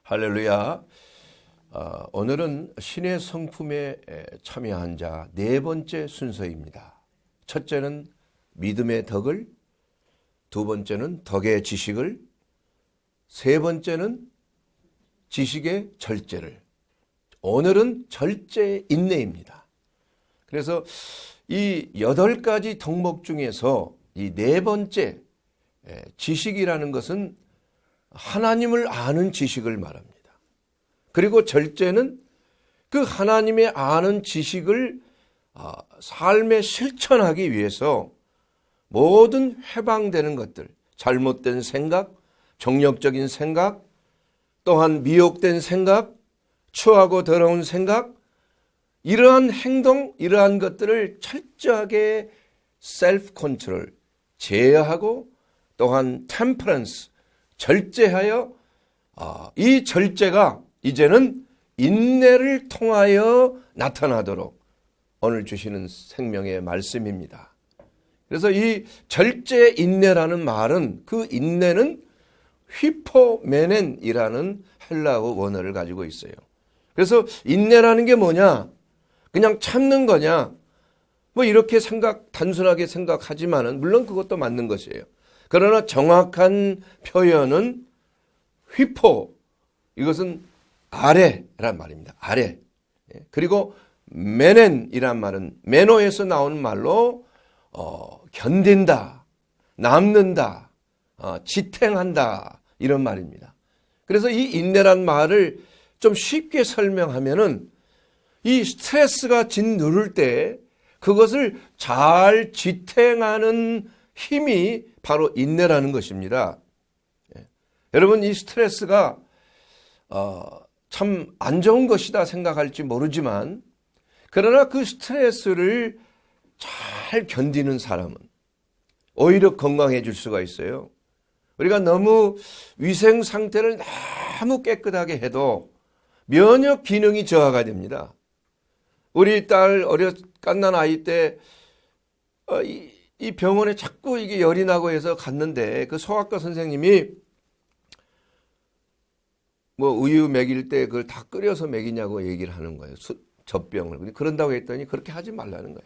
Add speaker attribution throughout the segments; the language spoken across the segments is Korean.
Speaker 1: 할렐루야. 오늘은 신의 성품에 참여한 자 네 번째 순서입니다. 첫째는 믿음의 덕을, 두 번째는 덕의 지식을, 세 번째는 지식의 절제를. 오늘은 절제 인내입니다. 그래서 이 8가지 덕목 중에서 이 네 번째 지식이라는 것은 하나님을 아는 지식을 말합니다. 그리고 절제는 그 하나님의 아는 지식을 삶에 실천하기 위해서 모든 해방되는 것들, 잘못된 생각, 정력적인 생각, 또한 미혹된 생각, 추하고 더러운 생각, 이러한 행동, 이러한 것들을 철저하게 셀프 컨트롤, 제어하고 또한 템퍼런스, 절제하여 이 절제가 이제는 인내를 통하여 나타나도록 오늘 주시는 생명의 말씀입니다. 그래서 이 절제 인내라는 말은 그 인내는 휘포메넨이라는 헬라어 원어를 가지고 있어요. 그래서 인내라는 게 뭐냐? 그냥 참는 거냐? 뭐 이렇게 단순하게 생각하지만은 물론 그것도 맞는 것이에요. 그러나 정확한 표현은 휘포, 이것은 아래란 말입니다. 아래. 그리고 메넨이란 말은 메노에서 나오는 말로 견딘다, 남는다, 지탱한다 이런 말입니다. 그래서 이 인내란 말을 좀 쉽게 설명하면은 이 스트레스가 짓누를 때 그것을 잘 지탱하는 힘이 바로 인내라는 것입니다. 여러분, 이 스트레스가 참 안 좋은 것이다 생각할지 모르지만, 그러나 그 스트레스를 잘 견디는 사람은 오히려 건강해질 수가 있어요. 우리가 너무 위생 상태를 너무 깨끗하게 해도 면역 기능이 저하가 됩니다. 우리 딸 갓난 아이 때 이 병원에 자꾸 이게 열이 나고 해서 갔는데 그 소아과 선생님이 뭐 우유 먹일 때 그걸 다 끓여서 먹이냐고 얘기를 하는 거예요. 젖병을. 그런다고 했더니 그렇게 하지 말라는 거야.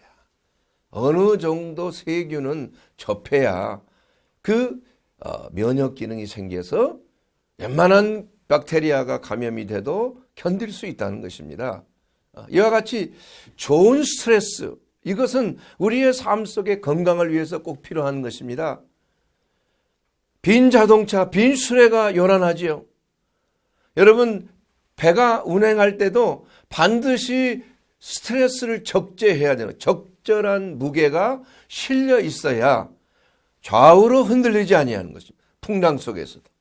Speaker 1: 어느 정도 세균은 접해야 그 면역 기능이 생겨서 웬만한 박테리아가 감염이 돼도 견딜 수 있다는 것입니다. 이와 같이 좋은 스트레스, 이것은 우리의 삶 속의 건강을 위해서 꼭 필요한 것입니다. 빈 자동차, 빈 수레가 요란하지요. 여러분, 배가 운행할 때도 반드시 스트레스를 적재해야 되는, 적절한 무게가 실려 있어야 좌우로 흔들리지 아니하는 것입니다. 풍랑 속에서도.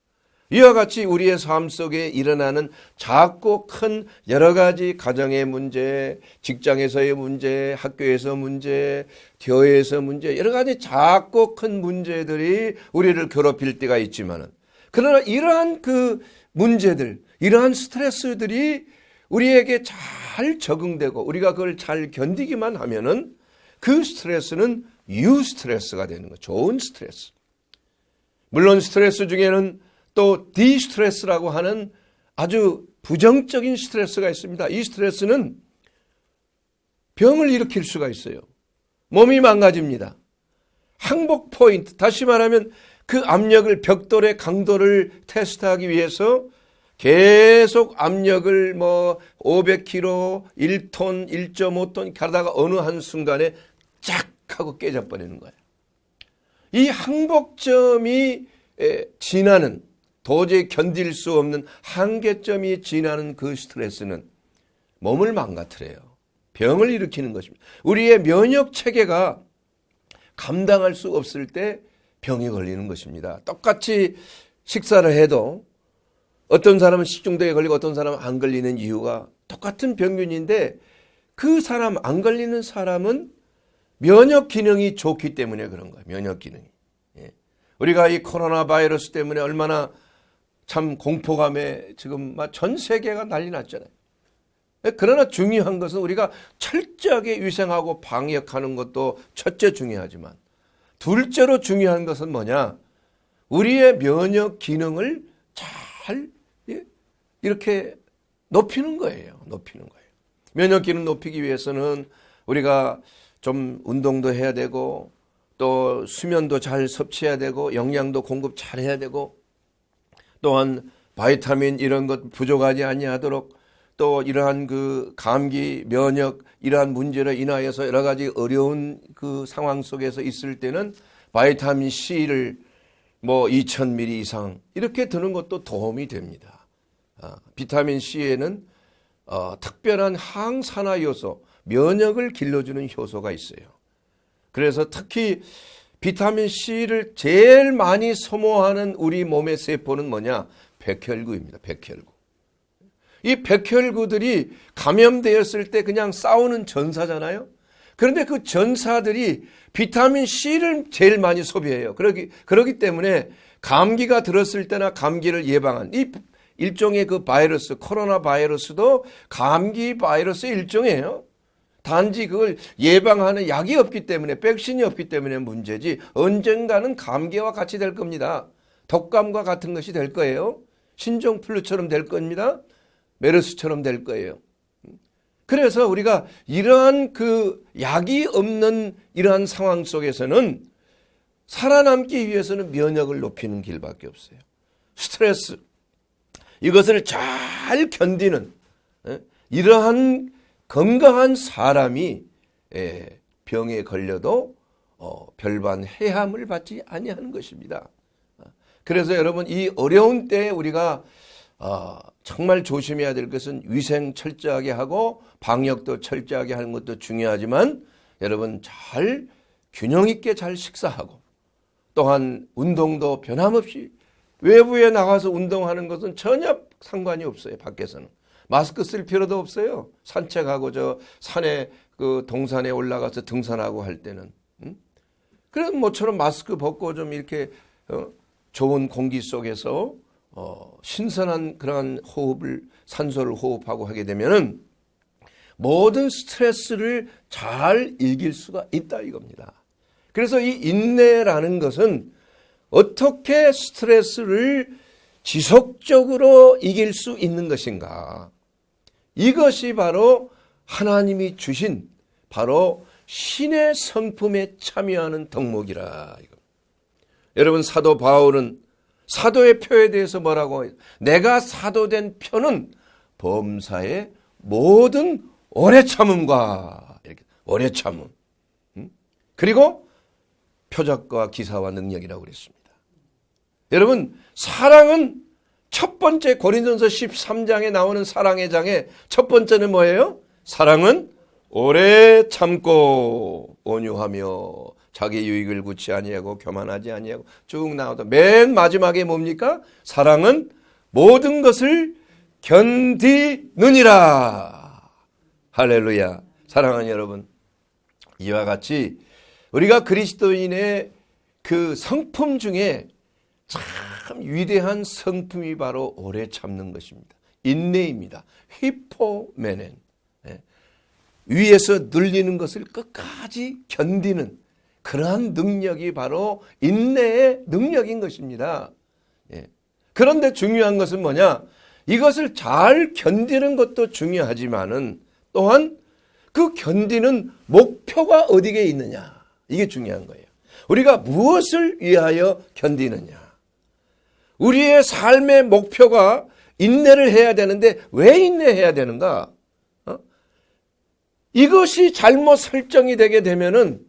Speaker 1: 이와 같이 우리의 삶 속에 일어나는 작고 큰 여러 가지 가정의 문제, 직장에서의 문제, 학교에서 문제, 교회에서 문제, 여러 가지 작고 큰 문제들이 우리를 괴롭힐 때가 있지만은, 그러나 이러한 그 문제들, 이러한 스트레스들이 우리에게 잘 적응되고 우리가 그걸 잘 견디기만 하면은 그 스트레스는 유스트레스가 되는 거예요. 좋은 스트레스. 물론 스트레스 중에는 또 디스트레스라고 하는 아주 부정적인 스트레스가 있습니다. 이 스트레스는 병을 일으킬 수가 있어요. 몸이 망가집니다. 항복 포인트, 다시 말하면 그 압력을, 벽돌의 강도를 테스트하기 위해서 계속 압력을 500kg, 1톤, 1.5톤 가다가 어느 한순간에 쫙 하고 깨져버리는 거예요. 이 항복점이 지나는, 도저히 견딜 수 없는 한계점이 지나는 그 스트레스는 몸을 망가뜨려요. 병을 일으키는 것입니다. 우리의 면역 체계가 감당할 수 없을 때 병이 걸리는 것입니다. 똑같이 식사를 해도 어떤 사람은 식중독에 걸리고 어떤 사람은 안 걸리는 이유가 똑같은 병균인데, 그 사람, 안 걸리는 사람은 면역 기능이 좋기 때문에 그런 거예요. 면역 기능이. 우리가 이 코로나 바이러스 때문에 얼마나 참 공포감에 지금 전 세계가 난리 났잖아요. 그러나 중요한 것은 우리가 철저하게 위생하고 방역하는 것도 첫째 중요하지만, 둘째로 중요한 것은 뭐냐? 우리의 면역 기능을 잘 이렇게 높이는 거예요. 높이는 거예요. 면역기능 높이기 위해서는 우리가 좀 운동도 해야 되고 또 수면도 잘 섭취해야 되고 영양도 공급 잘 해야 되고 또한 바이타민 이런 것 부족하지 아니하도록 또 이러한 그 감기, 면역 이러한 문제로 인하여서 여러 가지 어려운 그 상황 속에서 있을 때는 바이타민 C를 뭐 2000ml 이상 이렇게 드는 것도 도움이 됩니다. 비타민 C에는 특별한 항산화 요소, 면역을 길러주는 효소가 있어요. 그래서 특히 비타민 C를 제일 많이 소모하는 우리 몸의 세포는 뭐냐? 백혈구입니다. 백혈구. 이 백혈구들이 감염되었을 때 그냥 싸우는 전사잖아요. 그런데 그 전사들이 비타민 C를 제일 많이 소비해요. 그러기 때문에 감기가 들었을 때나 감기를 예방한 이 일종의 그 바이러스, 코로나 바이러스도 감기 바이러스 일종이에요. 단지 그걸 예방하는 약이 없기 때문에, 백신이 없기 때문에 문제지 언젠가는 감기와 같이 될 겁니다. 독감과 같은 것이 될 거예요. 신종플루처럼 될 겁니다. 메르스처럼 될 거예요. 그래서 우리가 이러한 그 약이 없는 이러한 상황 속에서는 살아남기 위해서는 면역을 높이는 길밖에 없어요. 스트레스, 이것을 잘 견디는 이러한 건강한 사람이 병에 걸려도 별반 해함을 받지 아니하는 것입니다. 그래서 여러분 이 어려운 때에 우리가 정말 조심해야 될 것은 위생 철저하게 하고 방역도 철저하게 하는 것도 중요하지만 여러분 잘 균형 있게 잘 식사하고 또한 운동도 변함없이 외부에 나가서 운동하는 것은 전혀 상관이 없어요. 밖에서는 마스크 쓸 필요도 없어요. 산책하고 저 산에 그 동산에 올라가서 등산하고 할 때는 그런 모처럼 마스크 벗고 좀 이렇게 좋은 공기 속에서 신선한 그러한 호흡을 산소를 호흡하고 하게 되면은 모든 스트레스를 잘 이길 수가 있다 이겁니다. 그래서 이 인내라는 것은 어떻게 스트레스를 지속적으로 이길 수 있는 것인가? 이것이 바로 하나님이 주신 바로 신의 성품에 참여하는 덕목이라. 여러분 사도 바울은 사도의 표에 대해서 뭐라고 해요? 내가 사도된 표는 범사의 모든 오래 참음과 이렇게 오래 참음. 그리고 표적과 기사와 능력이라고 그랬습니다. 여러분 사랑은 첫 번째 고린도전서 13장에 나오는 사랑의 장에 첫 번째는 뭐예요? 사랑은 오래 참고 온유하며 자기 유익을 구치 아니하고 교만하지 아니하고 쭉 나오다 맨 마지막에 뭡니까? 사랑은 모든 것을 견디느니라. 할렐루야. 사랑하는 여러분, 이와 같이 우리가 그리스도인의 그 성품 중에 참 위대한 성품이 바로 오래 참는 것입니다. 인내입니다. 히포메넨. 위에서 눌리는 것을 끝까지 견디는 그러한 능력이 바로 인내의 능력인 것입니다. 그런데 중요한 것은 뭐냐? 이것을 잘 견디는 것도 중요하지만은 또한 그 견디는 목표가 어디에 있느냐? 이게 중요한 거예요. 우리가 무엇을 위하여 견디느냐? 우리의 삶의 목표가 인내를 해야 되는데 왜 인내해야 되는가? 이것이 잘못 설정이 되게 되면은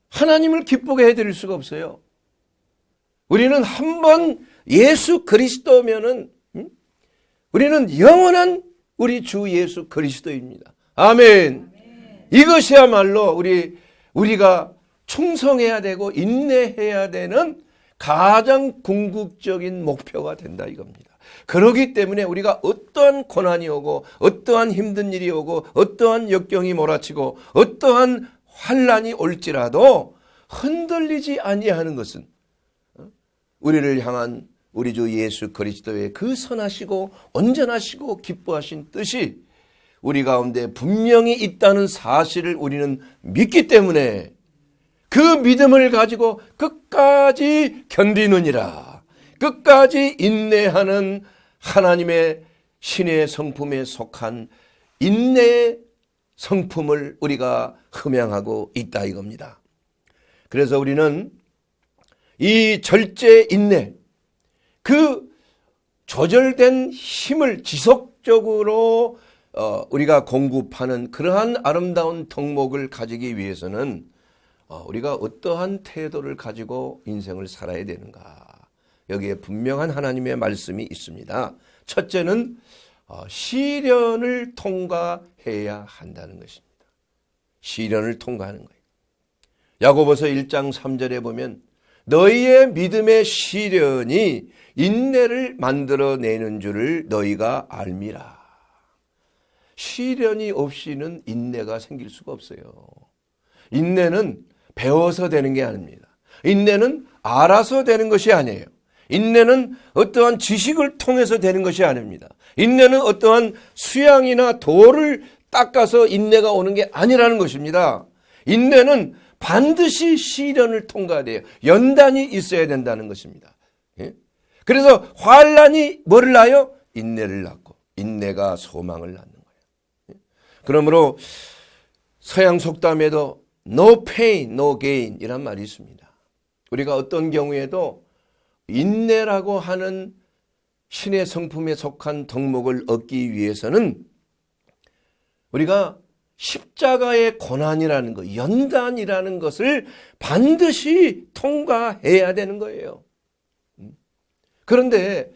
Speaker 1: 하나님을 기쁘게 해드릴 수가 없어요. 우리는 한번 예수 그리스도면은 우리는 영원한 우리 주 예수 그리스도입니다. 아멘. 이것이야말로 우리가 충성해야 되고 인내해야 되는 가장 궁극적인 목표가 된다 이겁니다. 그렇기 때문에 우리가 어떠한 고난이 오고 어떠한 힘든 일이 오고 어떠한 역경이 몰아치고 어떠한 환난이 올지라도 흔들리지 아니하는 것은 우리를 향한 우리 주 예수 그리스도의 그 선하시고 온전하시고 기뻐하신 뜻이 우리 가운데 분명히 있다는 사실을 우리는 믿기 때문에 그 믿음을 가지고 끝까지 견디느니라. 끝까지 인내하는 하나님의 신의 성품에 속한 인내의 성품을 우리가 흠양하고 있다 이겁니다. 그래서 우리는 이 절제 인내, 그 조절된 힘을 지속적으로 우리가 공급하는 그러한 아름다운 덕목을 가지기 위해서는 우리가 어떠한 태도를 가지고 인생을 살아야 되는가. 여기에 분명한 하나님의 말씀이 있습니다. 첫째는 시련을 통과해야 한다는 것입니다. 시련을 통과하는 거예요. 야고보서 1장 3절에 보면 너희의 믿음의 시련이 인내를 만들어내는 줄을 너희가 알미라. 시련이 없이는 인내가 생길 수가 없어요. 인내는 배워서 되는 게 아닙니다. 인내는 알아서 되는 것이 아니에요. 인내는 어떠한 지식을 통해서 되는 것이 아닙니다. 인내는 어떠한 수양이나 도를 닦아서 인내가 오는 게 아니라는 것입니다. 인내는 반드시 시련을 통과해야 돼요. 연단이 있어야 된다는 것입니다. 그래서 환난이 뭐를 낳아요? 인내를 낳고, 인내가 소망을 낳는 거예요. 그러므로 서양 속담에도 no pain, no gain 이란 말이 있습니다. 우리가 어떤 경우에도 인내라고 하는 신의 성품에 속한 덕목을 얻기 위해서는 우리가 십자가의 고난이라는 것, 연단이라는 것을 반드시 통과해야 되는 거예요. 그런데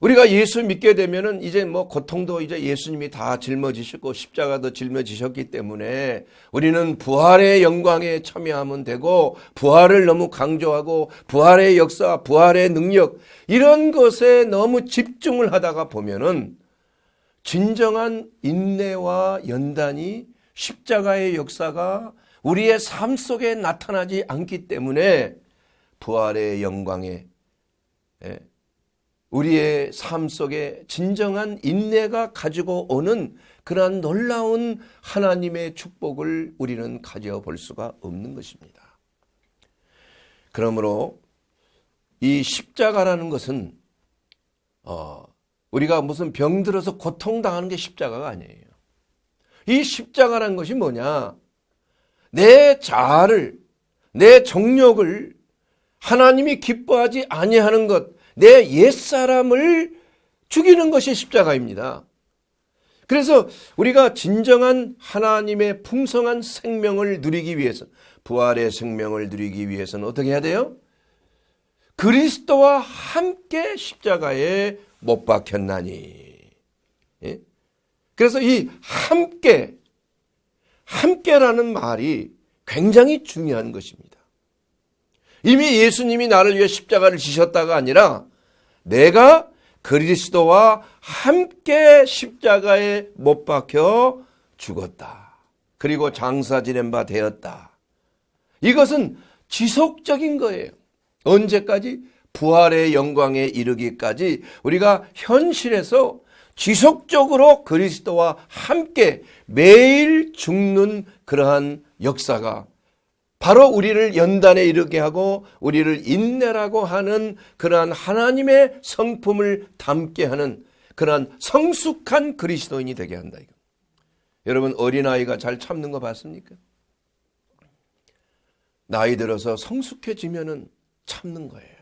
Speaker 1: 우리가 예수 믿게 되면은 이제 뭐 고통도 이제 예수님이 다 짊어지시고 십자가도 짊어지셨기 때문에 우리는 부활의 영광에 참여하면 되고, 부활을 너무 강조하고 부활의 역사, 부활의 능력 이런 것에 너무 집중을 하다가 보면은 진정한 인내와 연단이 십자가의 역사가 우리의 삶 속에 나타나지 않기 때문에 부활의 영광에 우리의 삶 속에 진정한 인내가 가지고 오는 그러한 놀라운 하나님의 축복을 우리는 가져볼 수가 없는 것입니다. 그러므로 이 십자가라는 것은 우리가 무슨 병들어서 고통당하는 게 십자가가 아니에요. 이 십자가라는 것이 뭐냐? 내 자아를, 내 정욕을 하나님이 기뻐하지 아니하는 것, 내 옛사람을 죽이는 것이 십자가입니다. 그래서 우리가 진정한 하나님의 풍성한 생명을 누리기 위해서, 부활의 생명을 누리기 위해서는 어떻게 해야 돼요? 그리스도와 함께 십자가에 못 박혔나니. 그래서 이 함께라는 말이 굉장히 중요한 것입니다. 이미 예수님이 나를 위해 십자가를 지셨다가 아니라 내가 그리스도와 함께 십자가에 못 박혀 죽었다. 그리고 장사 지낸 바 되었다. 이것은 지속적인 거예요. 언제까지? 부활의 영광에 이르기까지 우리가 현실에서 지속적으로 그리스도와 함께 매일 죽는 그러한 역사가 바로 우리를 연단에 이르게 하고 우리를 인내라고 하는 그러한 하나님의 성품을 담게 하는 그러한 성숙한 그리스도인이 되게 한다. 이거. 여러분 어린아이가 잘 참는 거 봤습니까? 나이 들어서 성숙해지면은 참는 거예요.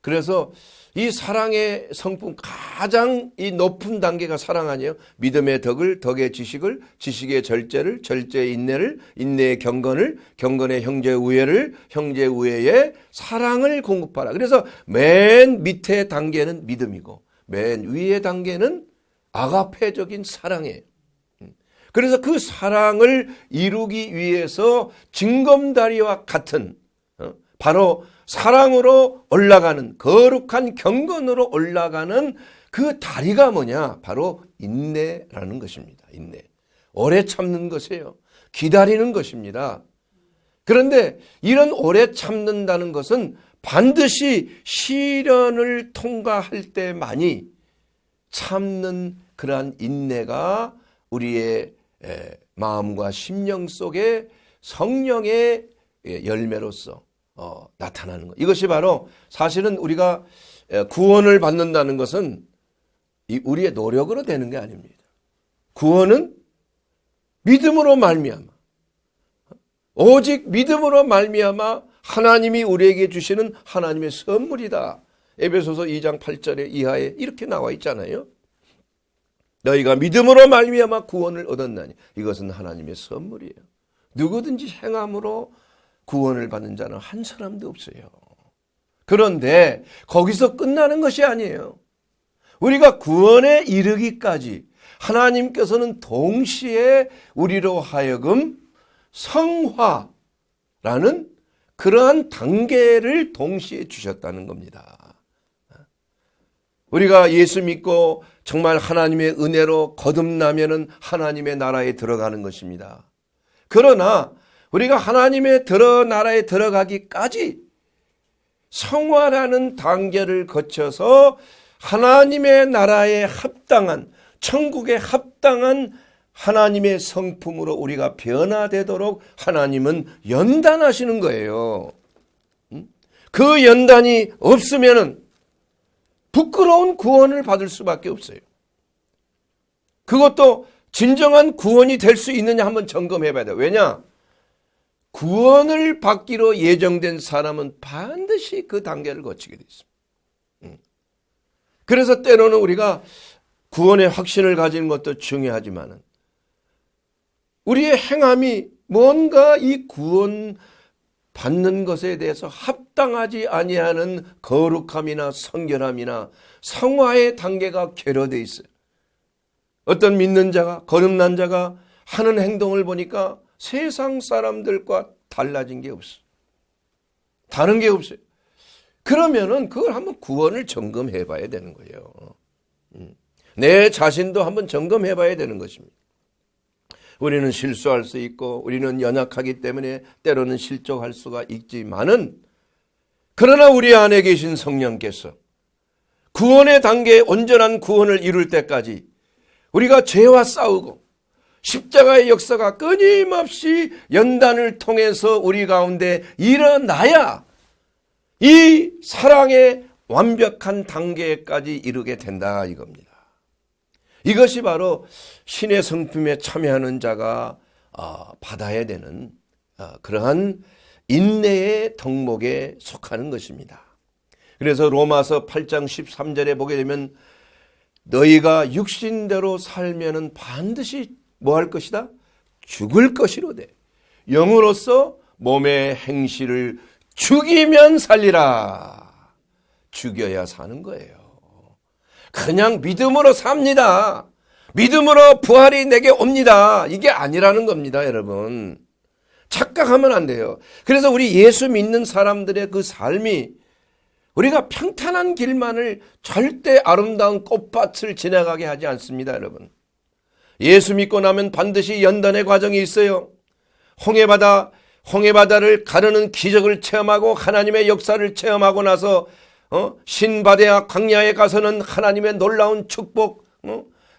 Speaker 1: 그래서 이 사랑의 성품 가장 이 높은 단계가 사랑 아니에요? 믿음의 덕을, 덕의 지식을, 지식의 절제를, 절제의 인내를, 인내의 경건을, 경건의 형제 우애를, 형제 우애의 사랑을 공급하라. 그래서 맨 밑에 단계는 믿음이고 맨 위의 단계는 아가페적인 사랑이에요. 그래서 그 사랑을 이루기 위해서 징검다리와 같은 바로 사랑으로 올라가는 거룩한 경건으로 올라가는 그 다리가 뭐냐? 바로 인내라는 것입니다. 인내. 오래 참는 것이에요. 기다리는 것입니다. 그런데 이런 오래 참는다는 것은 반드시 시련을 통과할 때만이 참는 그러한 인내가 우리의 마음과 심령 속에 성령의 열매로서 나타나는 것. 이것이 바로 사실은 우리가 구원을 받는다는 것은 우리의 노력으로 되는 게 아닙니다. 구원은 믿음으로 말미암아, 오직 믿음으로 말미암아 하나님이 우리에게 주시는 하나님의 선물이다. 에베소서 2장 8절에 이하에 이렇게 나와 있잖아요. 너희가 믿음으로 말미암아 구원을 얻었나니 이것은 하나님의 선물이에요. 누구든지 행함으로 구원을 받는 자는 한 사람도 없어요. 그런데 거기서 끝나는 것이 아니에요. 우리가 구원에 이르기까지 하나님께서는 동시에 우리로 하여금 성화라는 그러한 단계를 동시에 주셨다는 겁니다. 우리가 예수 믿고 정말 하나님의 은혜로 거듭나면은 하나님의 나라에 들어가는 것입니다. 그러나 우리가 하나님의 나라에 들어가기까지 성화라는 단계를 거쳐서 하나님의 나라에 합당한, 천국에 합당한 하나님의 성품으로 우리가 변화되도록 하나님은 연단하시는 거예요. 그 연단이 없으면은 부끄러운 구원을 받을 수밖에 없어요. 그것도 진정한 구원이 될 수 있느냐 한번 점검해 봐야 돼요. 왜냐? 구원을 받기로 예정된 사람은 반드시 그 단계를 거치게 돼 있습니다. 그래서 때로는 우리가 구원의 확신을 가지는 것도 중요하지만 우리의 행함이 뭔가 이 구원 받는 것에 대해서 합당하지 아니하는 거룩함이나 성결함이나 성화의 단계가 결여되어 있어요. 어떤 믿는 자가, 거듭난 자가 하는 행동을 보니까 세상 사람들과 달라진 게 없어요. 다른 게 없어요. 그러면은 그걸 한번 구원을 점검해 봐야 되는 거예요. 내 자신도 한번 점검해 봐야 되는 것입니다. 우리는 실수할 수 있고 우리는 연약하기 때문에 때로는 실족할 수가 있지만은 그러나 우리 안에 계신 성령께서 구원의 단계에 온전한 구원을 이룰 때까지 우리가 죄와 싸우고 십자가의 역사가 끊임없이 연단을 통해서 우리 가운데 일어나야 이 사랑의 완벽한 단계까지 이르게 된다 이겁니다. 이것이 바로 신의 성품에 참여하는 자가 받아야 되는 그러한 인내의 덕목에 속하는 것입니다. 그래서 로마서 8장 13절에 보게 되면 너희가 육신대로 살면은 반드시 뭐 할 것이다? 죽을 것이로되 영으로서 몸의 행실을 죽이면 살리라. 죽여야 사는 거예요. 그냥 믿음으로 삽니다. 믿음으로 부활이 내게 옵니다. 이게 아니라는 겁니다, 여러분. 착각하면 안 돼요. 그래서 우리 예수 믿는 사람들의 그 삶이 우리가 평탄한 길만을 절대 아름다운 꽃밭을 지나가게 하지 않습니다, 여러분. 예수 믿고 나면 반드시 연단의 과정이 있어요. 홍해바다를 가르는 기적을 체험하고 하나님의 역사를 체험하고 나서 신바데아 광야에 가서는 하나님의 놀라운 축복,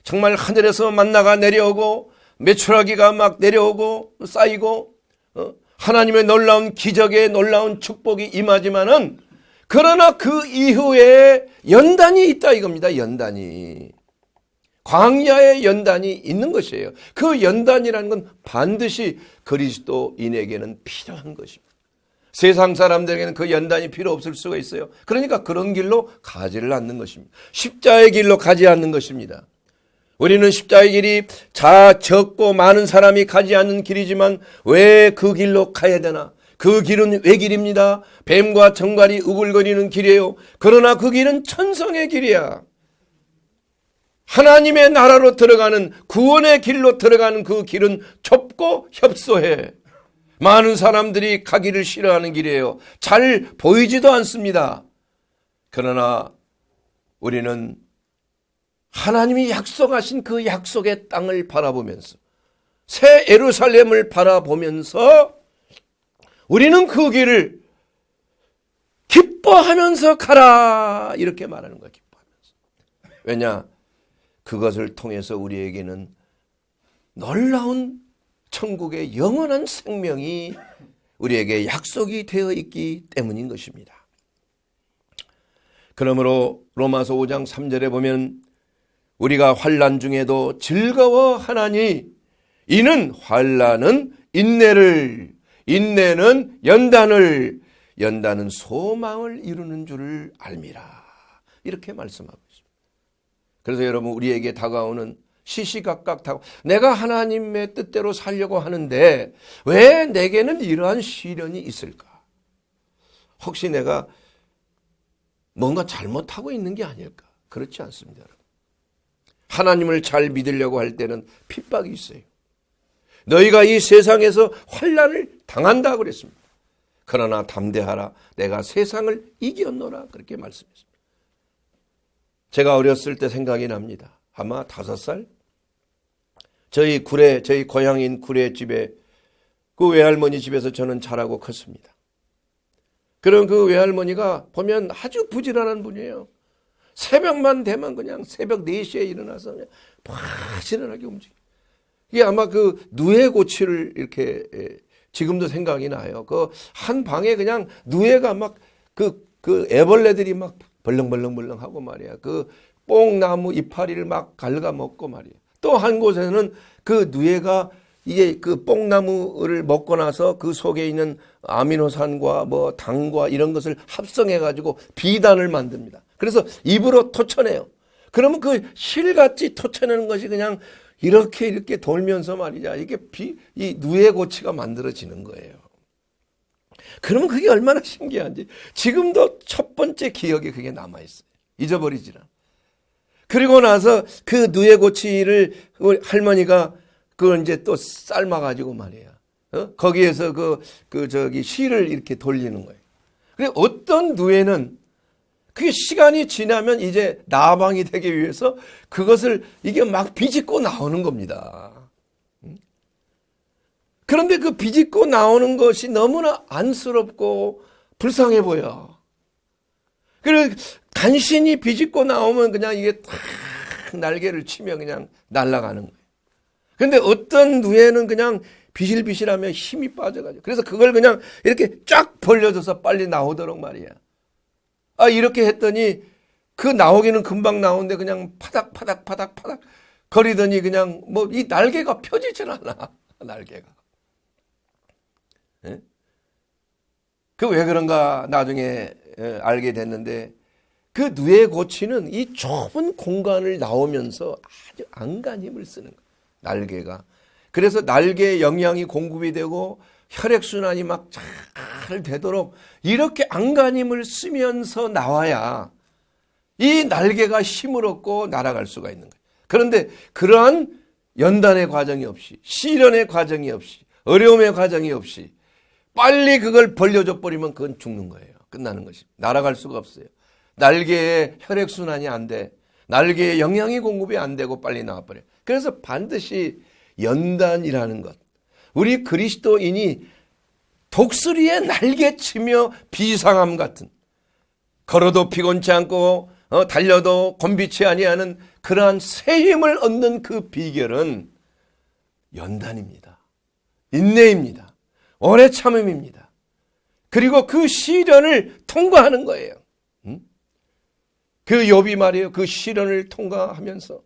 Speaker 1: 정말 하늘에서 만나가 내려오고 메추라기가 막 내려오고 쌓이고 하나님의 놀라운 기적의 놀라운 축복이 임하지만은 그러나 그 이후에 연단이 있다 이겁니다. 연단이. 광야의 연단이 있는 것이에요. 그 연단이라는 건 반드시 그리스도인에게는 필요한 것입니다. 세상 사람들에게는 그 연단이 필요 없을 수가 있어요. 그러니까 그런 길로 가지를 않는 것입니다. 십자의 길로 가지 않는 것입니다. 우리는 십자의 길이 적고 많은 사람이 가지 않는 길이지만 왜 그 길로 가야 되나? 그 길은 외길입니다. 뱀과 정갈이 우글거리는 길이에요. 그러나 그 길은 천성의 길이야. 하나님의 나라로 들어가는 구원의 길로 들어가는 그 길은 좁고 협소해. 많은 사람들이 가기를 싫어하는 길이에요. 잘 보이지도 않습니다. 그러나 우리는 하나님이 약속하신 그 약속의 땅을 바라보면서 새 예루살렘을 바라보면서 우리는 그 길을 기뻐하면서 가라 이렇게 말하는 거야. 기뻐하면서. 왜냐? 그것을 통해서 우리에게는 놀라운 천국의 영원한 생명이 우리에게 약속이 되어 있기 때문인 것입니다. 그러므로 로마서 5장 3절에 보면 우리가 환난 중에도 즐거워하나니 이는 환난은 인내를, 인내는 연단을, 연단은 소망을 이루는 줄을 알미라. 이렇게 말씀하고 있습니다. 그래서 여러분, 우리에게 다가오는 시시각각 내가 하나님의 뜻대로 살려고 하는데 왜 내게는 이러한 시련이 있을까? 혹시 내가 뭔가 잘못하고 있는 게 아닐까? 그렇지 않습니다, 여러분. 하나님을 잘 믿으려고 할 때는 핍박이 있어요. 너희가 이 세상에서 환난을 당한다 그랬습니다. 그러나 담대하라, 내가 세상을 이겼노라, 그렇게 말씀했습니다. 제가 어렸을 때 생각이 납니다. 아마 5살? 저희 고향인 구례집에 그 외할머니 집에서 저는 자라고 컸습니다. 그런 그 외할머니가 보면 아주 부지런한 분이에요. 새벽만 되면 그냥 새벽 4시에 일어나서 그냥 부지런하게 움직여요. 이게 아마 그 누에고치를 이렇게 지금도 생각이 나요. 그 한 방에 그냥 누에가 막 그 애벌레들이 막 벌렁벌렁벌렁 하고 말이야. 그 뽕나무 이파리를 막 갉아먹고 말이야. 또 한 곳에는 그 누에가 이게 그 뽕나무를 먹고 나서 그 속에 있는 아미노산과 뭐 당과 이런 것을 합성해 가지고 비단을 만듭니다. 그래서 입으로 토쳐내요. 그러면 그 실같이 토쳐내는 것이 그냥 이렇게 돌면서 말이죠. 이게 이 누에고치가 만들어지는 거예요. 그러면 그게 얼마나 신기한지 지금도 첫 번째 기억에 그게 남아있어요. 잊어버리질 않아요. 그리고 나서 그 누에고치를 할머니가 그걸 이제 또 삶아가지고 말이야. 거기에서 실을 이렇게 돌리는 거예요. 그리고 어떤 누에는 그게 시간이 지나면 이제 나방이 되기 위해서 그것을 이게 막 비집고 나오는 겁니다. 그런데 그 비집고 나오는 것이 너무나 안쓰럽고 불쌍해 보여. 그리고 간신히 비집고 나오면 그냥 이게 탁 날개를 치며 그냥 날아가는 거예요. 그런데 어떤 누에는 그냥 비실비실하며 힘이 빠져가지고 그래서 그걸 그냥 이렇게 쫙 벌려줘서 빨리 나오도록 말이야. 이렇게 했더니 그 나오기는 금방 나오는데 그냥 파닥 거리더니 그냥 뭐 이 날개가 펴지질 않아. 날개가. 예? 그 왜 그런가 나중에 알게 됐는데 그 누에고치는 이 좁은 공간을 나오면서 아주 안간힘을 쓰는 거예요. 날개가. 그래서 날개에 영양이 공급이 되고 혈액순환이 막 잘 되도록 이렇게 안간힘을 쓰면서 나와야 이 날개가 힘을 얻고 날아갈 수가 있는 거예요. 그런데 그러한 연단의 과정이 없이, 시련의 과정이 없이, 어려움의 과정이 없이 빨리 그걸 벌려줘 버리면 그건 죽는 거예요. 끝나는 것입니다. 날아갈 수가 없어요. 날개에 혈액순환이 안 돼. 날개에 영양이 공급이 안 되고 빨리 나와버려요. 그래서 반드시 연단이라는 것. 우리 그리스도인이 독수리에 날개치며 비상함 같은 걸어도 피곤치 않고 달려도 곤비치 아니하는 그러한 새 힘을 얻는 그 비결은 연단입니다. 인내입니다. 오래 참음입니다. 그리고 그 시련을 통과하는 거예요. 그 욥이 말이에요. 그 시련을 통과하면서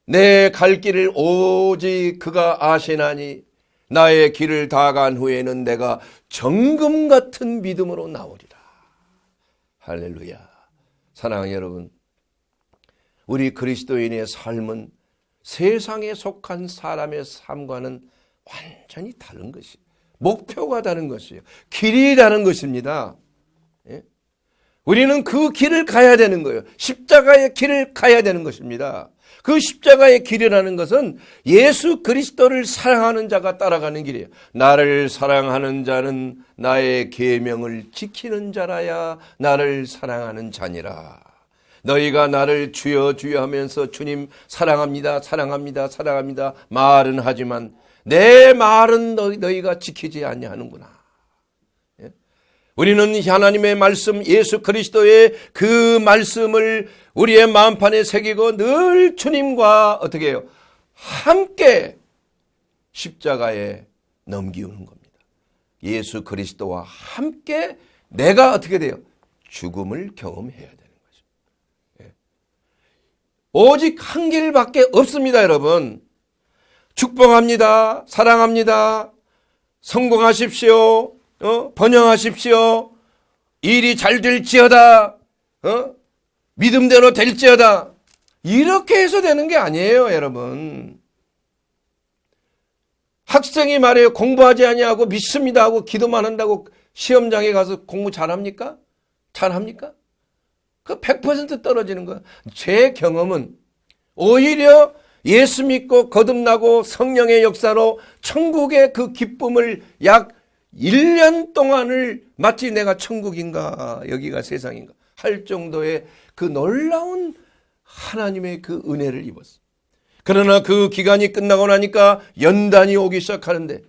Speaker 1: 내 갈 길을 오직 그가 아시나니 나의 길을 다 간 후에는 내가 정금 같은 믿음으로 나오리라. 할렐루야. 사랑하는 여러분, 우리 그리스도인의 삶은 세상에 속한 사람의 삶과는 완전히 다른 것이에요. 목표가 다른 것이에요. 길이 다른 것입니다. 예? 우리는 그 길을 가야 되는 거예요. 십자가의 길을 가야 되는 것입니다. 그 십자가의 길이라는 것은 예수 그리스도를 사랑하는 자가 따라가는 길이에요. 나를 사랑하는 자는 나의 계명을 지키는 자라야 나를 사랑하는 자니라. 너희가 나를 주여 주여 하면서 주님 사랑합니다 사랑합니다 사랑합니다 말은 하지만 내 말은 너희가 지키지 아니하는구나. 우리는 하나님의 말씀 예수 그리스도의 그 말씀을 우리의 마음판에 새기고 늘 주님과 어떻게 해요? 함께 십자가에 넘기우는 겁니다. 예수 그리스도와 함께 내가 어떻게 돼요? 죽음을 경험해야 되는 거죠. 오직 한 길밖에 없습니다, 여러분. 축복합니다. 사랑합니다. 성공하십시오. 번영하십시오. 일이 잘 될지어다. 믿음대로 될지어다. 이렇게 해서 되는 게 아니에요, 여러분. 학생이 말해요. 공부하지 아니하고 믿습니다 하고 기도만 한다고 시험장에 가서 공부 잘합니까? 잘합니까? 그 100% 떨어지는 거예요. 제 경험은 오히려 예수 믿고 거듭나고 성령의 역사로 천국의 그 기쁨을 약 1년 동안을 마치 내가 천국인가 여기가 세상인가 할 정도의 그 놀라운 하나님의 그 은혜를 입었어요. 그러나 그 기간이 끝나고 나니까 연단이 오기 시작하는데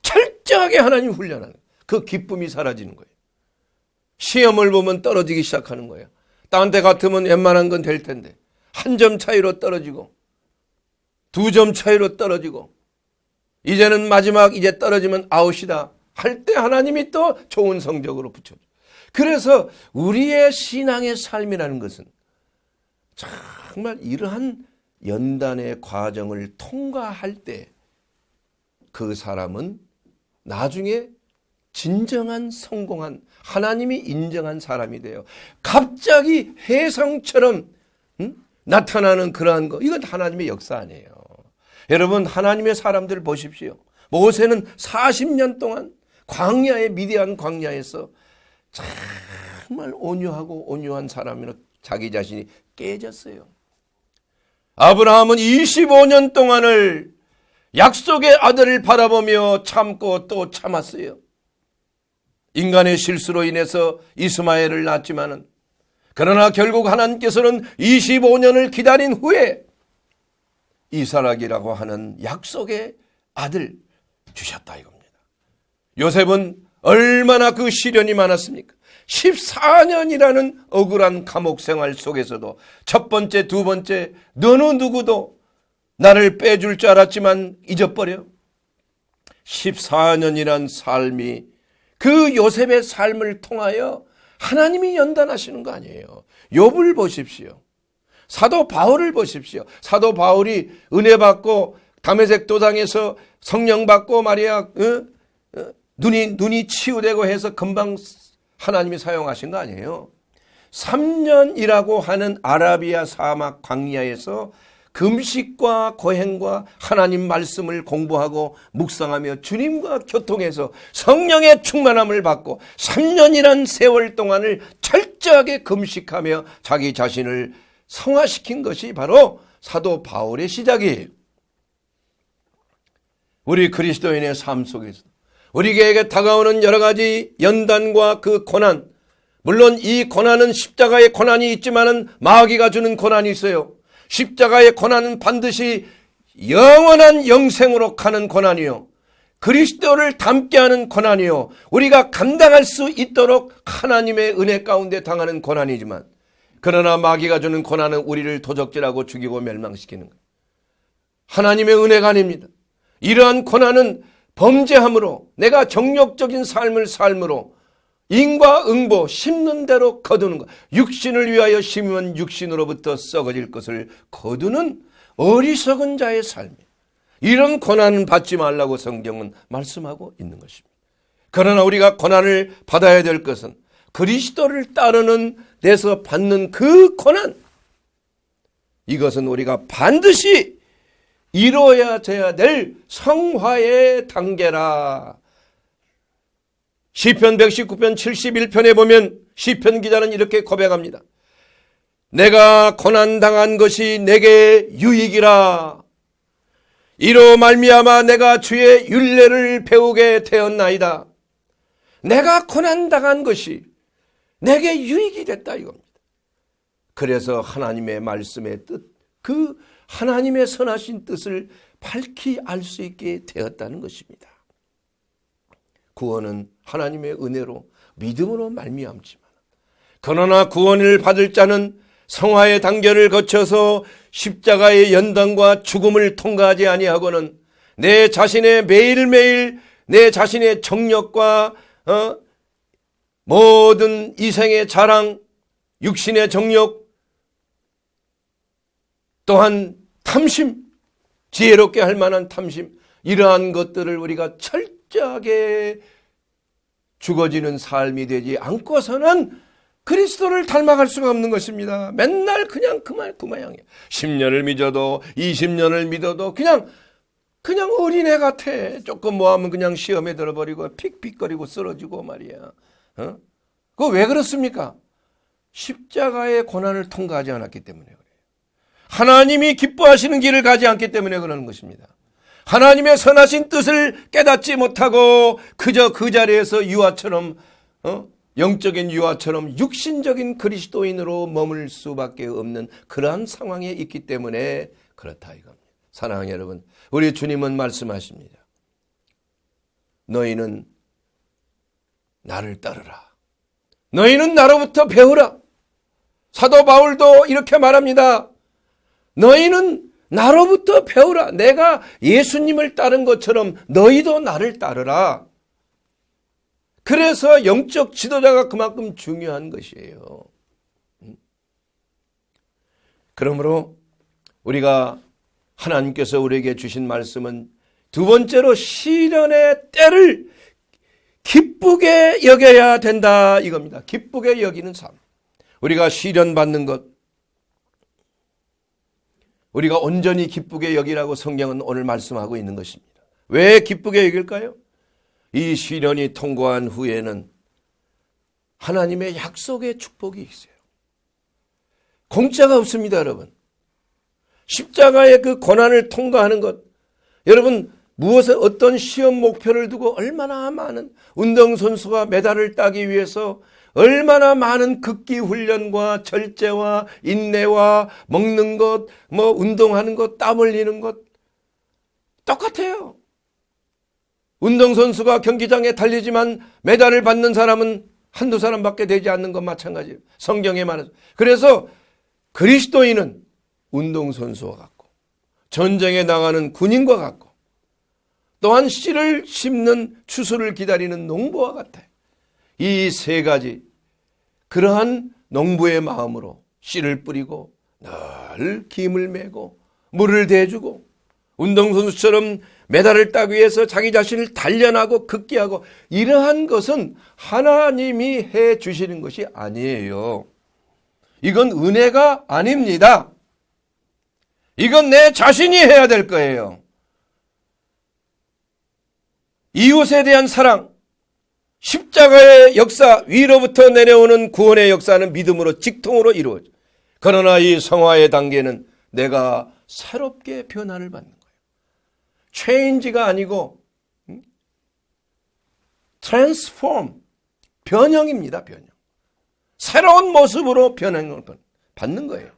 Speaker 1: 철저하게 하나님 훈련하는 그 기쁨이 사라지는 거예요. 시험을 보면 떨어지기 시작하는 거예요. 딴 데 같으면 웬만한 건 될 텐데 한 점 차이로 떨어지고 2점 차이로 떨어지고 이제는 마지막 이제 떨어지면 아웃이다 할 때 하나님이 또 좋은 성적으로 붙여줘요. 그래서 우리의 신앙의 삶이라는 것은 정말 이러한 연단의 과정을 통과할 때 그 사람은 나중에 진정한 성공한 하나님이 인정한 사람이 돼요. 갑자기 혜성처럼 나타나는 그러한 거 이건 하나님의 역사 아니에요. 여러분 하나님의 사람들 보십시오. 모세는 40년 동안 광야의 미디안 광야에서 정말 온유하고 온유한 사람으로 자기 자신이 깨졌어요. 아브라함은 25년 동안을 약속의 아들을 바라보며 참고 또 참았어요. 인간의 실수로 인해서 이스마엘을 낳았지만은 그러나 결국 하나님께서는 25년을 기다린 후에 이삭이라고 하는 약속의 아들 주셨다 이겁니다. 요셉은 얼마나 그 시련이 많았습니까? 14년이라는 억울한 감옥 생활 속에서도 첫 번째, 두 번째 어느 누구도 나를 빼줄 줄 알았지만 잊어버려. 14년이란 삶이 그 요셉의 삶을 통하여 하나님이 연단하시는 거 아니에요. 욥을 보십시오. 사도 바울을 보십시오. 사도 바울이 은혜 받고 다메섹 도상에서 성령 받고 말이야 눈이 치유되고 해서 금방 하나님이 사용하신 거 아니에요. 3년이라고 하는 아라비아 사막 광야에서 금식과 고행과 하나님 말씀을 공부하고 묵상하며 주님과 교통해서 성령의 충만함을 받고 3년이란 세월 동안을 철저하게 금식하며 자기 자신을 성화시킨 것이 바로 사도 바울의 시작이에요. 우리 그리스도인의 삶 속에서 우리에게 다가오는 여러 가지 연단과 그 고난, 물론 이 고난은 십자가의 고난이 있지만은 마귀가 주는 고난이 있어요. 십자가의 고난은 반드시 영원한 영생으로 가는 고난이요, 그리스도를 닮게 하는 고난이요, 우리가 감당할 수 있도록 하나님의 은혜 가운데 당하는 고난이지만, 그러나 마귀가 주는 고난은 우리를 도적질하고 죽이고 멸망시키는 거예요. 하나님의 은혜가 아닙니다. 이러한 고난은 범죄함으로, 내가 정욕적인 삶을 삶으로 인과응보, 심는 대로 거두는 것, 육신을 위하여 심으면 육신으로부터 썩어질 것을 거두는 어리석은 자의 삶이에요. 이런 고난은 받지 말라고 성경은 말씀하고 있는 것입니다. 그러나 우리가 고난을 받아야 될 것은 그리스도를 따르는 데서 받는 그 고난, 이것은 우리가 반드시 이루어야 될 성화의 단계라. 시편 119편 71편에 보면 시편 기자는 이렇게 고백합니다. 내가 고난당한 것이 내게 유익이라. 이로 말미암아 내가 주의 율례를 배우게 되었나이다. 내가 고난당한 것이 내게 유익이 됐다 이겁니다. 그래서 하나님의 말씀의 뜻, 그 하나님의 선하신 뜻을 밝히 알 수 있게 되었다는 것입니다. 구원은 하나님의 은혜로 믿음으로 말미암지만, 그러나 구원을 받을 자는 성화의 단계를 거쳐서 십자가의 연단과 죽음을 통과하지 아니하고는 내 자신의 매일매일 내 자신의 정욕과 모든 이생의 자랑, 육신의 정욕, 또한 탐심, 지혜롭게 할 만한 탐심, 이러한 것들을 우리가 철저하게 죽어지는 삶이 되지 않고서는 그리스도를 닮아갈 수가 없는 것입니다. 맨날 그냥 그 모양이에요. 10년을 믿어도 20년을 믿어도 그냥 어린애 같아. 조금 뭐하면 그냥 시험에 들어버리고 픽픽거리고 쓰러지고 말이야. 그거 왜 그렇습니까? 십자가의 고난을 통과하지 않았기 때문에 그래요. 하나님이 기뻐하시는 길을 가지 않기 때문에 그러는 것입니다. 하나님의 선하신 뜻을 깨닫지 못하고 그저 그 자리에서 유아처럼 영적인 유아처럼 육신적인 그리스도인으로 머물 수밖에 없는 그러한 상황에 있기 때문에 그렇다 이겁니다. 사랑하는 여러분, 우리 주님은 말씀하십니다. 너희는 나를 따르라. 너희는 나로부터 배우라. 사도 바울도 이렇게 말합니다. 너희는 나로부터 배우라. 내가 예수님을 따른 것처럼 너희도 나를 따르라. 그래서 영적 지도자가 그만큼 중요한 것이에요. 그러므로 우리가 하나님께서 우리에게 주신 말씀은 두 번째로 시련의 때를 기쁘게 여겨야 된다 이겁니다. 기쁘게 여기는 삶. 우리가 시련 받는 것, 우리가 온전히 기쁘게 여기라고 성경은 오늘 말씀하고 있는 것입니다. 왜 기쁘게 여길까요? 이 시련이 통과한 후에는 하나님의 약속의 축복이 있어요. 공짜가 없습니다, 여러분. 십자가의 그 고난을 통과하는 것, 여러분 무엇에 어떤 시험 목표를 두고 얼마나 많은 운동선수가 메달을 따기 위해서 얼마나 많은 극기 훈련과 절제와 인내와 먹는 것, 운동하는 것, 땀 흘리는 것 똑같아요. 운동선수가 경기장에 달리지만 메달을 받는 사람은 한두 사람밖에 되지 않는 것 마찬가지예요. 성경에 말해서. 그래서 그리스도인은 운동선수와 같고 전쟁에 나가는 군인과 같고 또한 씨를 심는 추수를 기다리는 농부와 같아요. 이 세 가지 그러한 농부의 마음으로 씨를 뿌리고 늘 김을 메고 물을 대주고 운동선수처럼 메달을 따기 위해서 자기 자신을 단련하고 극기하고 이러한 것은 하나님이 해 주시는 것이 아니에요. 이건 은혜가 아닙니다. 이건 내 자신이 해야 될 거예요. 이웃에 대한 사랑, 십자가의 역사, 위로부터 내려오는 구원의 역사는 믿음으로 직통으로 이루어져. 그러나 이 성화의 단계는 내가 새롭게 변화를 받는 거예요. 체인지가 아니고 트랜스폼, 변형입니다. 변형. 새로운 모습으로 변형을 받는 거예요.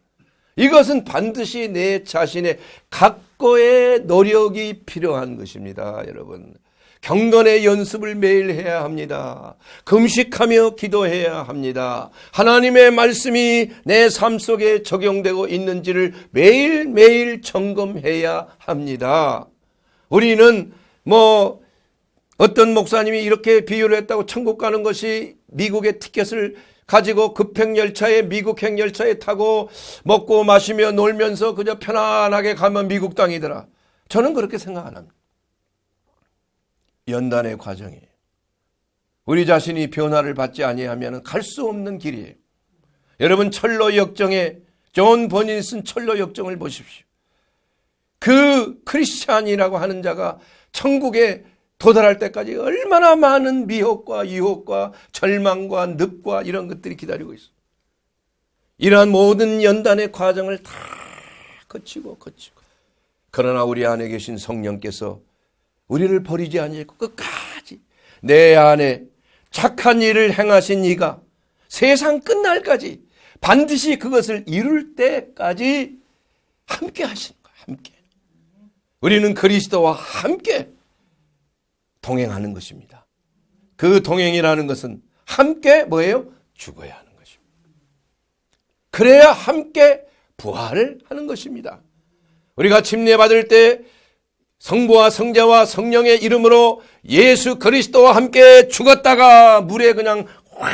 Speaker 1: 이것은 반드시 내 자신의 각고의 노력이 필요한 것입니다. 여러분, 경건의 연습을 매일 해야 합니다. 금식하며 기도해야 합니다. 하나님의 말씀이 내 삶 속에 적용되고 있는지를 매일매일 점검해야 합니다. 우리는 어떤 목사님이 이렇게 비유를 했다고 천국 가는 것이 미국의 티켓을 가지고 급행열차에 미국 행열차에 타고 먹고 마시며 놀면서 그저 편안하게 가면 미국 땅이더라. 저는 그렇게 생각 안 합니다. 연단의 과정이에요. 우리 자신이 변화를 받지 아니하면 갈 수 없는 길이에요. 여러분 철로 역정에 존 버니 쓴 철로 역정을 보십시오. 그 크리스찬이라고 하는 자가 천국에 도달할 때까지 얼마나 많은 미혹과 유혹과 절망과 늪과 이런 것들이 기다리고 있어요. 이러한 모든 연단의 과정을 다 거치고 그러나 우리 안에 계신 성령께서 우리를 버리지 아니하고 끝까지 내 안에 착한 일을 행하신 이가 세상 끝날까지 반드시 그것을 이룰 때까지 함께 하시는 거예요. 함께. 우리는 그리스도와 함께 동행하는 것입니다. 그 동행이라는 것은 함께 뭐예요? 죽어야 하는 것입니다. 그래야 함께 부활을 하는 것입니다. 우리가 침례받을 때 성부와 성자와 성령의 이름으로 예수 그리스도와 함께 죽었다가 물에 그냥 확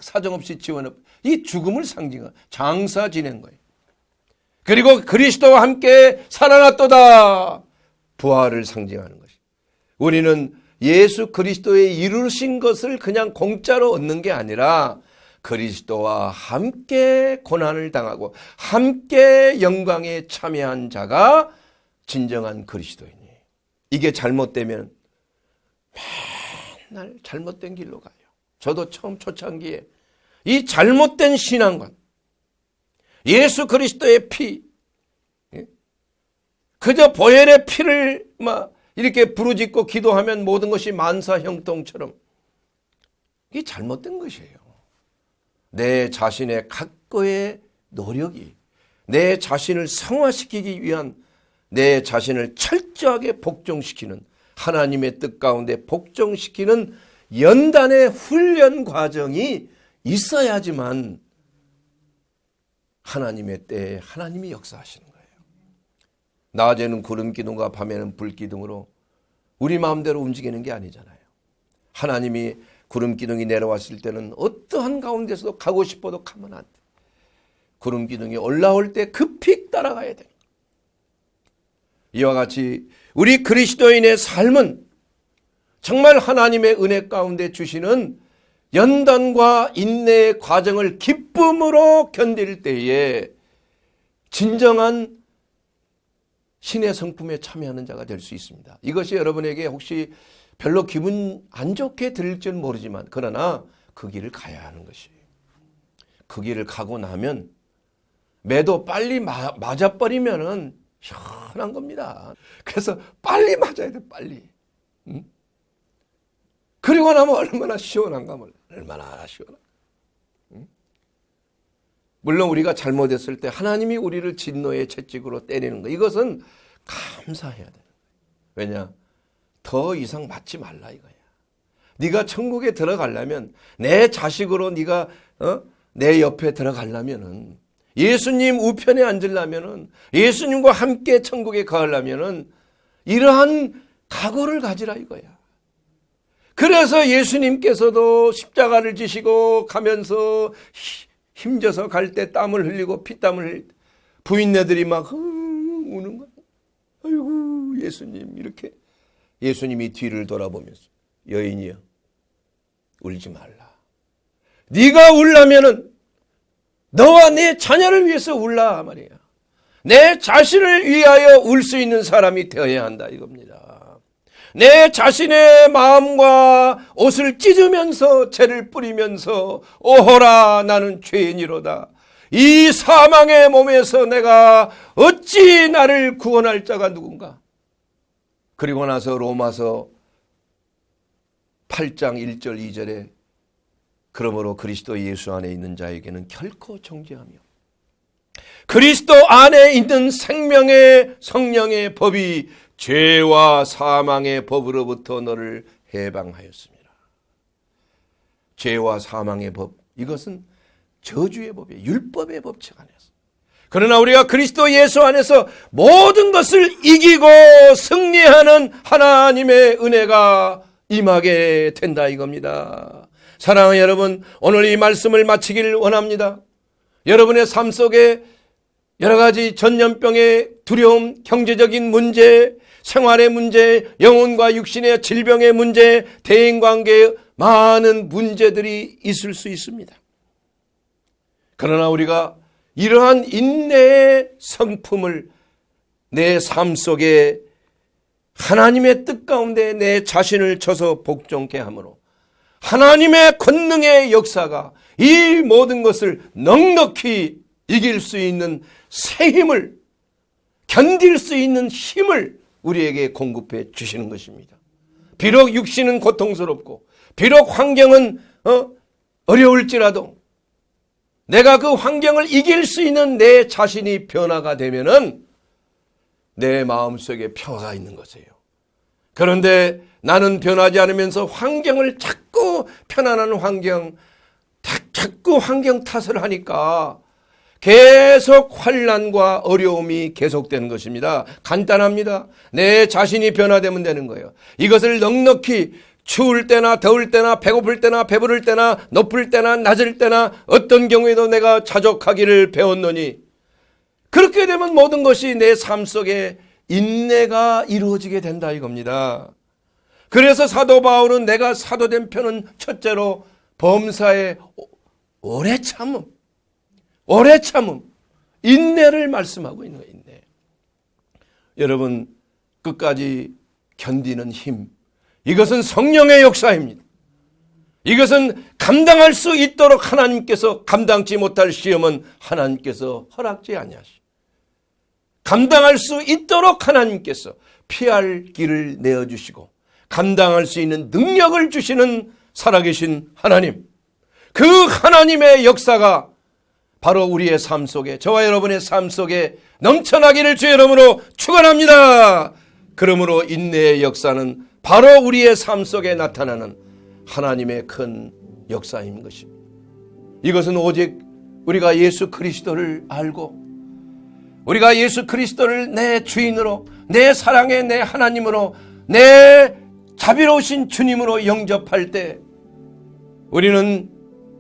Speaker 1: 사정없이 지워넣고 이 죽음을 상징하는 장사 지낸 거예요. 그리고 그리스도와 함께 살아났도다. 부활을 상징하는 것이. 우리는 예수 그리스도의 이루신 것을 그냥 공짜로 얻는 게 아니라 그리스도와 함께 고난을 당하고 함께 영광에 참여한 자가 진정한 그리스도이니. 이게 잘못되면 맨날 잘못된 길로 가요. 저도 처음 초창기에 이 잘못된 신앙관, 예수 그리스도의 피, 그저 보혈의 피를 막 이렇게 부르짖고 기도하면 모든 것이 만사형통처럼, 이게 잘못된 것이에요. 내 자신의 각고의 노력이 내 자신을 성화시키기 위한, 내 자신을 철저하게 복종시키는, 하나님의 뜻 가운데 복종시키는 연단의 훈련 과정이 있어야지만 하나님의 때에 하나님이 역사하시는 거예요. 낮에는 구름 기둥과 밤에는 불 기둥으로 우리 마음대로 움직이는 게 아니잖아요. 하나님이 구름 기둥이 내려왔을 때는 어떠한 가운데서도 가고 싶어도 가면 안 돼. 구름 기둥이 올라올 때 급히 따라가야 돼. 이와 같이 우리 그리스도인의 삶은 정말 하나님의 은혜 가운데 주시는 연단과 인내의 과정을 기쁨으로 견딜 때에 진정한 신의 성품에 참여하는 자가 될 수 있습니다. 이것이 여러분에게 혹시 별로 기분 안 좋게 들릴지는 모르지만, 그러나 그 길을 가야 하는 것이에요. 그 길을 가고 나면 매도 빨리 맞아버리면은 시원한 겁니다. 그래서 빨리 맞아야 돼, 빨리. 응? 그리고 나면 얼마나 시원한가 몰라. 얼마나 시원한가. 응? 물론 우리가 잘못했을 때 하나님이 우리를 진노의 채찍으로 때리는 거, 이것은 감사해야 돼요. 왜냐? 더 이상 맞지 말라 이거야. 네가 천국에 들어가려면, 내 자식으로 네가 내 옆에 들어가려면은, 예수님 우편에 앉으려면은, 예수님과 함께 천국에 가려면은 이러한 각오를 가지라 이거야. 그래서 예수님께서도 십자가를 지시고 가면서 힘줘서 갈 때 땀을 흘리고 피땀을 흘릴 때 부인네들이 막 우는 거야. 아이고 예수님, 이렇게. 예수님이 뒤를 돌아보면서, 여인이여 울지 말라. 네가 울라면은 너와 네 자녀를 위해서 울라 말이야. 내 자신을 위하여 울 수 있는 사람이 되어야 한다 이겁니다. 내 자신의 마음과 옷을 찢으면서 죄를 뿌리면서, 오호라 나는 죄인이로다. 이 사망의 몸에서 내가 어찌 나를 구원할 자가 누군가. 그리고 나서 로마서 8장 1절 2절에 그러므로 그리스도 예수 안에 있는 자에게는 결코 정죄하며 그리스도 안에 있는 생명의 성령의 법이 죄와 사망의 법으로부터 너를 해방하였습니다. 죄와 사망의 법, 이것은 저주의 법이에요. 율법의 법칙 안에서. 그러나 우리가 그리스도 예수 안에서 모든 것을 이기고 승리하는 하나님의 은혜가 임하게 된다 이겁니다. 사랑하는 여러분, 오늘 이 말씀을 마치기를 원합니다. 여러분의 삶 속에 여러 가지 전염병의 두려움, 경제적인 문제, 생활의 문제, 영혼과 육신의 질병의 문제, 대인관계의 많은 문제들이 있을 수 있습니다. 그러나 우리가 이러한 인내의 성품을 내 삶 속에 하나님의 뜻 가운데 내 자신을 쳐서 복종케 함으로 하나님의 권능의 역사가 이 모든 것을 넉넉히 이길 수 있는 새 힘을, 견딜 수 있는 힘을 우리에게 공급해 주시는 것입니다. 비록 육신은 고통스럽고 비록 환경은 어려울지라도 내가 그 환경을 이길 수 있는 내 자신이 변화가 되면은 내 마음속에 평화가 있는 것이에요. 그런데 나는 변하지 않으면서 환경을 자꾸, 편안한 환경, 자꾸 환경 탓을 하니까 계속 환난과 어려움이 계속되는 것입니다. 간단합니다. 내 자신이 변화되면 되는 거예요. 이것을 넉넉히 추울 때나 더울 때나 배고플 때나 배부를 때나 높을 때나 낮을 때나 어떤 경우에도 내가 자족하기를 배웠노니 그렇게 되면 모든 것이 내 삶 속에 인내가 이루어지게 된다 이겁니다. 그래서 사도 바울은 내가 사도된 표는 첫째로 범사의 오래 참음, 인내를 말씀하고 있는 거예요. 인내. 여러분, 끝까지 견디는 힘, 이것은 성령의 역사입니다. 이것은 감당할 수 있도록 하나님께서, 감당치 못할 시험은 하나님께서 허락지 아니하시. 감당할 수 있도록 하나님께서 피할 길을 내어주시고 감당할 수 있는 능력을 주시는 살아계신 하나님, 그 하나님의 역사가 바로 우리의 삶 속에, 저와 여러분의 삶 속에 넘쳐나기를 주의 이름으로 축원합니다. 그러므로 인내의 역사는 바로 우리의 삶 속에 나타나는 하나님의 큰 역사인 것입니다. 이것은 오직 우리가 예수 그리스도를 알고, 우리가 예수 그리스도를 내 주인으로, 내 사랑의 내 하나님으로, 내 자비로우신 주님으로 영접할 때 우리는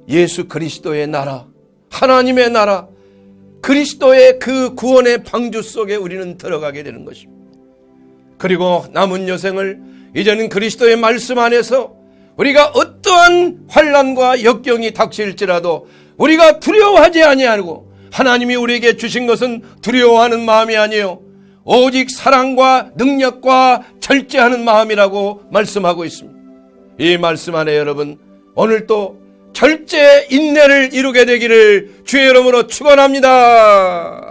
Speaker 1: 예수 그리스도의 나라, 하나님의 나라, 그리스도의 그 구원의 방주 속에 우리는 들어가게 되는 것입니다. 그리고 남은 여생을 이제는 그리스도의 말씀 안에서 우리가 어떠한 환난과 역경이 닥칠지라도 우리가 두려워하지 아니하고, 하나님이 우리에게 주신 것은 두려워하는 마음이 아니에요, 오직 사랑과 능력과 절제하는 마음이라고 말씀하고 있습니다. 이 말씀 안에 여러분, 오늘 또 절제 인내를 이루게 되기를 주의 이름으로 축원합니다.